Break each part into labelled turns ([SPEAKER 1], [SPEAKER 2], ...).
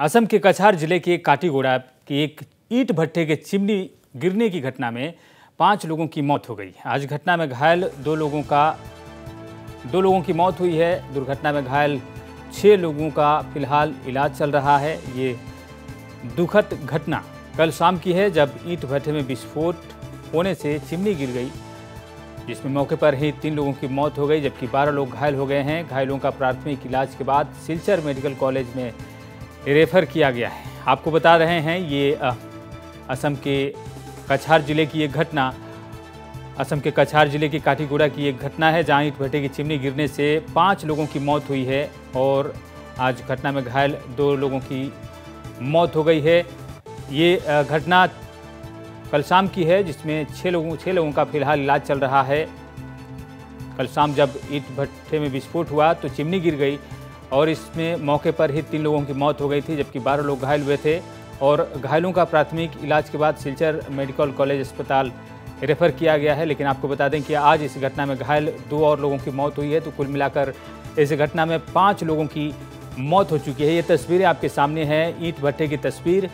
[SPEAKER 1] असम के कछार जिले के काटीगोड़ा की एक ईंट भट्ठे के चिमनी गिरने की घटना में 5 लोगों की मौत हो गई। आज घटना में घायल दो लोगों की मौत हुई है। दुर्घटना में घायल 6 लोगों का फिलहाल इलाज चल रहा है। ये दुखद घटना कल शाम की है, जब ईंट भट्ठे में विस्फोट होने से चिमनी गिर गई, जिसमें मौके पर ही 3 लोगों की मौत हो गई, जबकि 12 लोग घायल हो गए हैं। घायलों का प्राथमिक इलाज के बाद सिलचर मेडिकल कॉलेज में रेफर किया गया है। आपको बता रहे हैं, ये असम के कछार जिले की एक घटना, असम के कछार जिले की काटीगोड़ा की एक घटना है, जहां ईंट भट्ठे की चिमनी गिरने से 5 लोगों की मौत हुई है और आज घटना में घायल 2 लोगों की मौत हो गई है। ये घटना कल शाम की है, जिसमें 6 लोगों का फिलहाल इलाज चल रहा है। कल शाम जब ईंट भट्ठे में विस्फोट हुआ तो चिमनी गिर गई और इसमें मौके पर ही 3 लोगों की मौत हो गई थी, जबकि 12 लोग घायल हुए थे और घायलों का प्राथमिक इलाज के बाद सिलचर मेडिकल कॉलेज अस्पताल रेफर किया गया है। लेकिन आपको बता दें कि आज इस घटना में घायल 2 और लोगों की मौत हुई है, तो कुल मिलाकर इस घटना में 5 लोगों की मौत हो चुकी है। ये तस्वीरें आपके सामने हैं, ईंट भट्ठे की तस्वीर,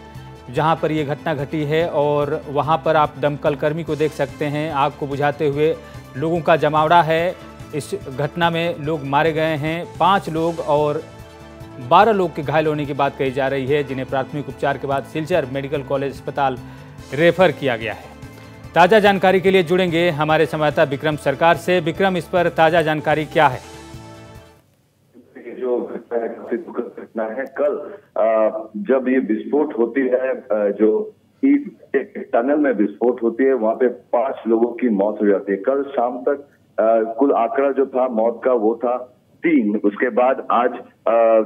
[SPEAKER 1] जहां पर ये घटना घटी है और वहां पर आप दमकल कर्मी को देख सकते हैं, आग को बुझाते हुए लोगों का जमावड़ा है। इस घटना में लोग मारे गए हैं, 5 लोग और 12 लोग के घायल होने की बात कही जा रही है, जिन्हें प्राथमिक उपचार के बाद सिलचर मेडिकल कॉलेज अस्पताल रेफर किया गया है। ताज़ा जानकारी के लिए जुड़ेंगे हमारे संवाददाता विक्रम सरकार से। विक्रम, इस पर ताज़ा जानकारी क्या है?
[SPEAKER 2] जो घटना है काफी दुखद घटना है। कल जब ये विस्फोट होती है, जो ईंट टनल में विस्फोट होती है, वहां पे 5 लोगों की मौत हो जाती है। कल शाम तक कुल आंकड़ा जो था मौत का वो था 3। उसके बाद आज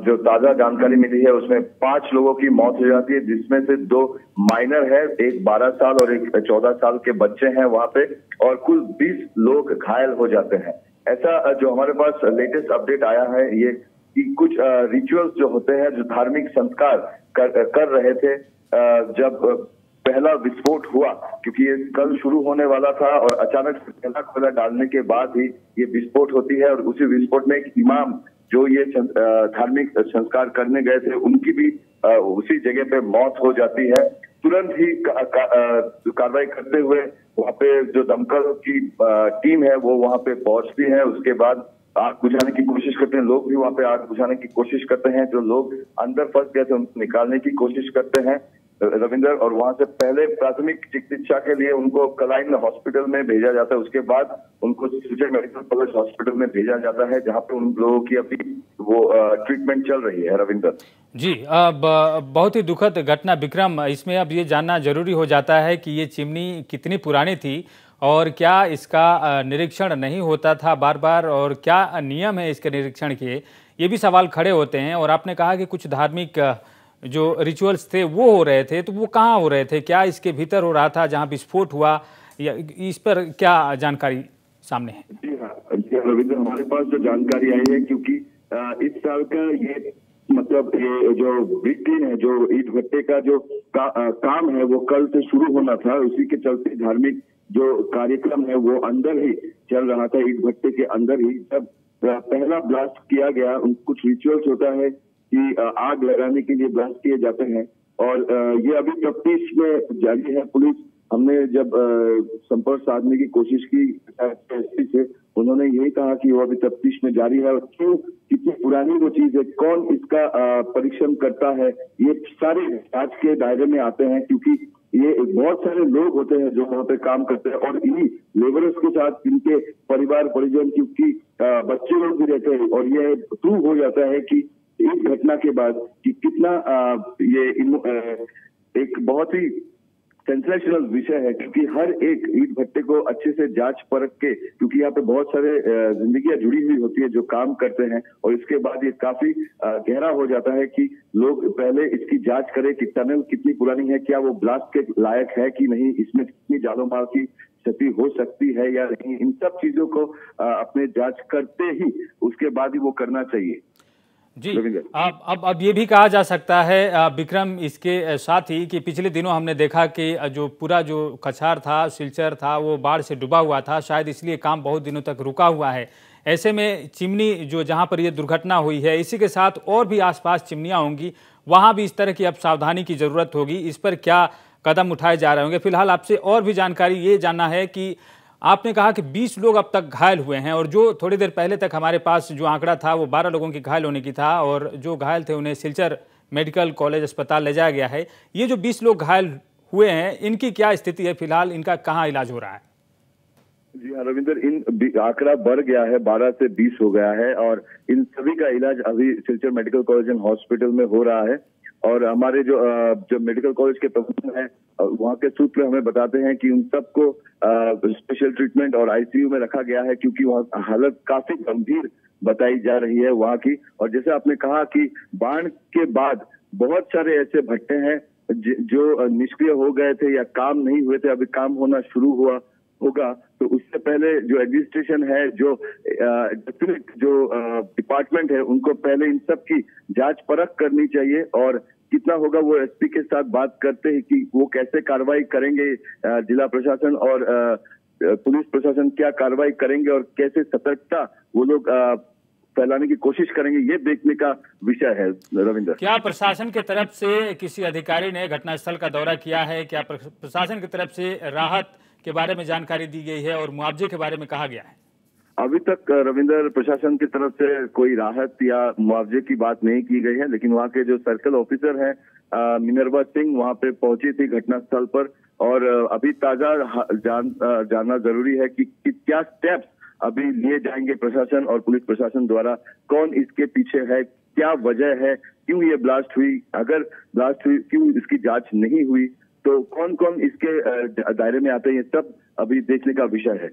[SPEAKER 2] जो ताजा जानकारी मिली है उसमें 5 लोगों की मौत हो जाती है, जिसमें से 2 माइनर है, एक 12 साल और एक 14 साल के बच्चे हैं वहां पे, और कुल 20 लोग घायल हो जाते हैं। ऐसा जो हमारे पास लेटेस्ट अपडेट आया है ये कि कुछ रिचुअल्स जो होते हैं, जो धार्मिक संस्कार कर रहे थे जब पहला विस्फोट हुआ, क्योंकि ये कल शुरू होने वाला था और अचानक से पहला कोयला डालने के बाद ही ये विस्फोट होती है। और उसी विस्फोट में एक इमाम जो ये धार्मिक संस्कार करने गए थे, उनकी भी उसी जगह पे मौत हो जाती है। तुरंत ही कार्रवाई करते हुए वहाँ पे जो दमकल की टीम है वो वहाँ पे पहुंचती है। उसके बाद आग बुझाने की कोशिश करते हैं, लोग भी वहाँ पे आग बुझाने की कोशिश करते हैं। जो लोग अंदर फंस गए थे उनको निकालने की कोशिश करते हैं रविंदर, और वहां से पहले प्राथमिक चिकित्सा के लिए उनको कलाइन हॉस्पिटल में भेजा जाता है। उसके बाद उनको सिलचर मेडिकल कॉलेज हॉस्पिटल में भेजा जाता है, जहां पे उन लोगों की अभी वो ट्रीटमेंट चल रही है। रविंदर
[SPEAKER 1] जी, अब बहुत ही दुखद घटना विक्रम, इसमें अब ये जानना जरूरी हो जाता है कि ये चिमनी कितनी पुरानी थी और क्या इसका निरीक्षण नहीं होता था बार बार, और क्या नियम है इसके निरीक्षण के, ये भी सवाल खड़े होते हैं। और आपने कहा कि कुछ धार्मिक जो रिचुअल्स थे वो हो रहे थे, तो वो कहाँ हो रहे थे? क्या इसके भीतर हो रहा था जहाँ विस्फोट हुआ, या इस पर क्या जानकारी सामने है?
[SPEAKER 2] जी हाँ रविंद्र, हमारे पास जो जानकारी आई है, क्योंकि इस साल का ये मतलब ये जो ब्रिक है, जो ईंट भट्ठे का जो काम है वो कल से शुरू होना था। उसी के चलते धार्मिक जो कार्यक्रम है वो अंदर ही चल रहा था, ईंट भट्ठे के अंदर ही। जब पहला ब्लास्ट किया गया, कुछ रिचुअल्स होता है कि आग लगाने के लिए ब्लास्ट किए जाते हैं, और ये अभी तफ्तीश में जारी है। पुलिस, हमने जब संपर्क साधने की कोशिश की एसपी से, उन्होंने यही कहा कि वो अभी तफ्तीश में जारी है। और क्यों, कितनी पुरानी वो चीज है, कौन इसका परीक्षण करता है, ये सारे जांच के दायरे में आते हैं, क्योंकि ये बहुत सारे लोग होते हैं जो वहाँ पे काम करते हैं, और इन्हीं लेबरर्स के साथ इनके परिवार परिजन, क्योंकि बच्चे लोग भी रहते हैं। और ये प्रूव हो जाता है कि इस घटना के बाद कि कितना ये एक बहुत ही सेंसेशनल विषय है, क्योंकि हर एक ईंट भट्टे को अच्छे से जांच परख के, क्योंकि यहाँ पे बहुत सारे जिंदगियां जुड़ी हुई होती है जो काम करते हैं, और इसके बाद ये काफी गहरा हो जाता है कि लोग पहले इसकी जांच करें कि टनल कितनी पुरानी है, क्या वो ब्लास्ट के लायक है कि नहीं, इसमें कितनी जानो माल की क्षति हो सकती है या नहीं। इन सब चीजों को अपने जांच करते ही उसके बाद ही वो करना चाहिए।
[SPEAKER 1] जी, अब ये भी कहा जा सकता है विक्रम इसके साथ ही कि पिछले दिनों हमने देखा कि जो पूरा जो कछार था, सिलचर था, वो बाढ़ से डूबा हुआ था, शायद इसलिए काम बहुत दिनों तक रुका हुआ है। ऐसे में चिमनी जो जहां पर ये दुर्घटना हुई है, इसी के साथ और भी आसपास चिमनियां होंगी, वहाँ भी इस तरह की अब सावधानी की ज़रूरत होगी। इस पर क्या कदम उठाए जा रहे होंगे? फिलहाल आपसे और भी जानकारी ये जानना है कि आपने कहा कि 20 लोग अब तक घायल हुए हैं और जो थोड़ी देर पहले तक हमारे पास जो आंकड़ा था वो 12 लोगों की घायल होने की था और जो घायल थे उन्हें सिलचर मेडिकल कॉलेज अस्पताल ले जाया गया है। ये जो 20 लोग घायल हुए हैं, इनकी क्या स्थिति है? फिलहाल इनका कहाँ इलाज हो रहा है?
[SPEAKER 2] जी हाँ रविंदर, इन आंकड़ा बढ़ गया है, 12 से 20 हो गया है और इन सभी का इलाज अभी Silchar medical college and hospital में हो रहा है। और हमारे जो मेडिकल कॉलेज के प्रोफेसर हैं वहाँ के सूत्र हमें बताते हैं कि उन सबको स्पेशल ट्रीटमेंट और आईसीयू में रखा गया है क्योंकि वहाँ हालत काफी गंभीर बताई जा रही है वहाँ की। और जैसे आपने कहा कि बाढ़ के बाद बहुत सारे ऐसे भट्टे हैं जो निष्क्रिय हो गए थे या काम नहीं हुए थे, अभी काम होना शुरू होगा। तो उससे पहले जो एडमिनिस्ट्रेशन है, जो डिपार्टमेंट है, उनको पहले इन सब की जांच परख करनी चाहिए और कितना होगा वो एसपी के साथ बात करते हैं कि वो कैसे कार्रवाई करेंगे, जिला प्रशासन और पुलिस प्रशासन क्या कार्रवाई करेंगे और कैसे सतर्कता वो लोग फैलाने की कोशिश करेंगे, ये देखने का विषय है रविंद्र।
[SPEAKER 1] क्या प्रशासन की तरफ से किसी अधिकारी ने घटनास्थल का दौरा किया है? क्या प्रशासन की तरफ से राहत के बारे में जानकारी दी गई है और मुआवजे के बारे में कहा गया है?
[SPEAKER 2] अभी तक रविंद्र प्रशासन की तरफ से कोई राहत या मुआवजे की बात नहीं की गई है, लेकिन वहाँ के जो सर्कल ऑफिसर हैं मिनरवा सिंह वहाँ पे पहुंची थी घटनास्थल पर। और अभी ताजा जानना जरूरी है कि क्या स्टेप्स अभी लिए जाएंगे प्रशासन और पुलिस प्रशासन द्वारा, कौन इसके पीछे है, क्या वजह है, क्यों ये ब्लास्ट हुई, अगर ब्लास्ट हुई क्यों इसकी जांच नहीं हुई, तो कौन कौन इसके दायरे में आते हैं, ये सब अभी देखने का विषय है।